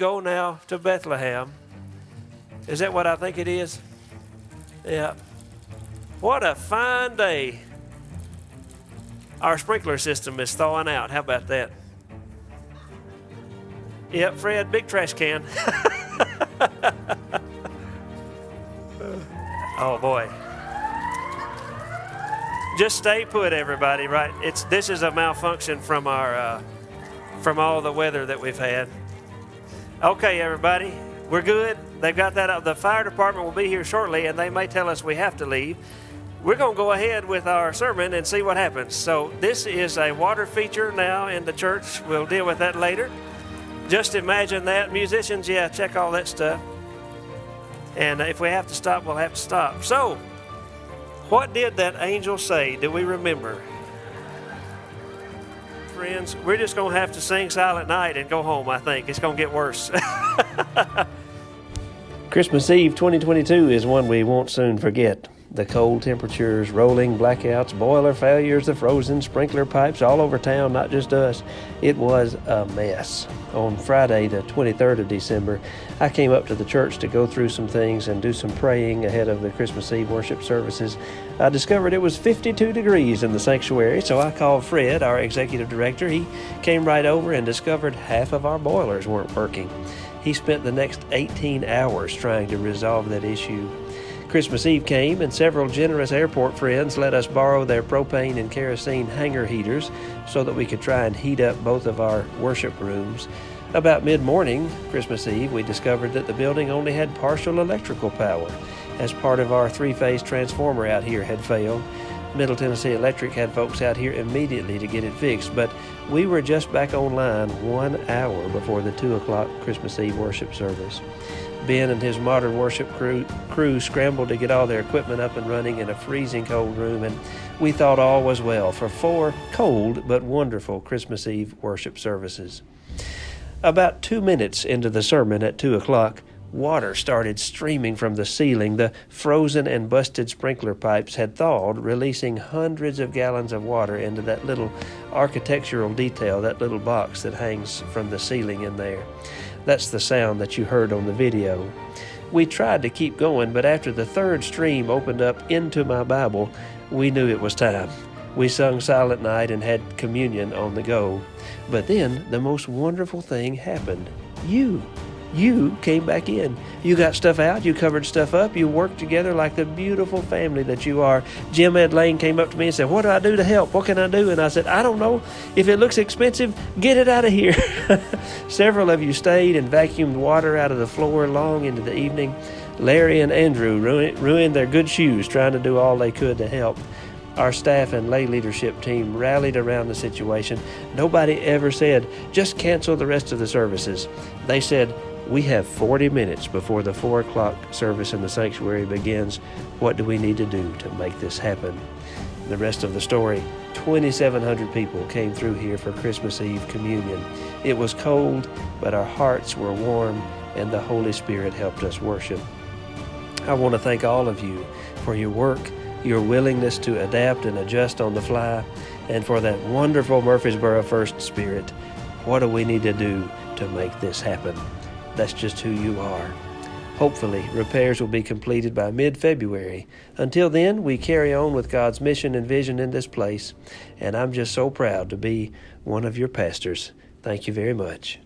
go now to Bethlehem. Is that what I think it is? Yeah. What a fine day. Our sprinkler system is thawing out. How about that? Yep, Fred, big trash can. Oh boy. Just stay put, everybody, right? This is a malfunction from our from all the weather that we've had. Okay, everybody, we're good. They've got that up. The fire department will be here shortly, and they may tell us we have to leave. We're going to go ahead with our sermon and see what happens. So this is a water feature now in the church. We'll deal with that later. Just imagine that. Musicians, yeah, check all that stuff. And if we have to stop, we'll have to stop. So, what did that angel say? Do we remember? Friends, we're just going to have to sing Silent Night and go home, I think. It's going to get worse. Christmas Eve 2022 is one we won't soon forget. The cold temperatures, rolling blackouts, boiler failures, the frozen sprinkler pipes all over town, not just us. It was a mess. On Friday, the 23rd of December, I came up to the church to go through some things and do some praying ahead of the Christmas Eve worship services. I discovered it was 52 degrees in the sanctuary, so I called Fred, our executive director. He came right over and discovered half of our boilers weren't working. He spent the next 18 hours trying to resolve that issue. Christmas Eve came, and several generous airport friends let us borrow their propane and kerosene hangar heaters so that we could try and heat up both of our worship rooms. About mid-morning, Christmas Eve, we discovered that the building only had partial electrical power, as part of our three-phase transformer out here had failed. Middle Tennessee Electric had folks out here immediately to get it fixed, but we were just back online 1 hour before the 2 o'clock Christmas Eve worship service. Ben and his modern worship crew scrambled to get all their equipment up and running in a freezing cold room, and we thought all was well for 4 cold but wonderful Christmas Eve worship services. About 2 minutes into the sermon at 2 o'clock, water started streaming from the ceiling. The frozen and busted sprinkler pipes had thawed, releasing hundreds of gallons of water into that little architectural detail, that little box that hangs from the ceiling in there. That's the sound that you heard on the video. We tried to keep going, but after the third stream opened up into my Bible, we knew it was time. We sung Silent Night and had communion on the go. But then the most wonderful thing happened. You came back in. You got stuff out. You covered stuff up. You worked together like the beautiful family that you are. Jim Ed Lane came up to me and said, "What do I do to help? What can I do?" And I said, "I don't know. If it looks expensive, get it out of here." Several of you stayed and vacuumed water out of the floor long into the evening. Larry and Andrew ruined their good shoes trying to do all they could to help. Our staff and lay leadership team rallied around the situation. Nobody ever said, "Just cancel the rest of the services." They said, "We have 40 minutes before the 4 o'clock service in the sanctuary begins. What do we need to do to make this happen?" The rest of the story, 2,700 people came through here for Christmas Eve communion. It was cold, but our hearts were warm, and the Holy Spirit helped us worship. I want to thank all of you for your work, your willingness to adapt and adjust on the fly, and for that wonderful Murfreesboro First spirit. What do we need to do to make this happen? That's just who you are. Hopefully, repairs will be completed by mid-February. Until then, we carry on with God's mission and vision in this place, and I'm just so proud to be one of your pastors. Thank you very much.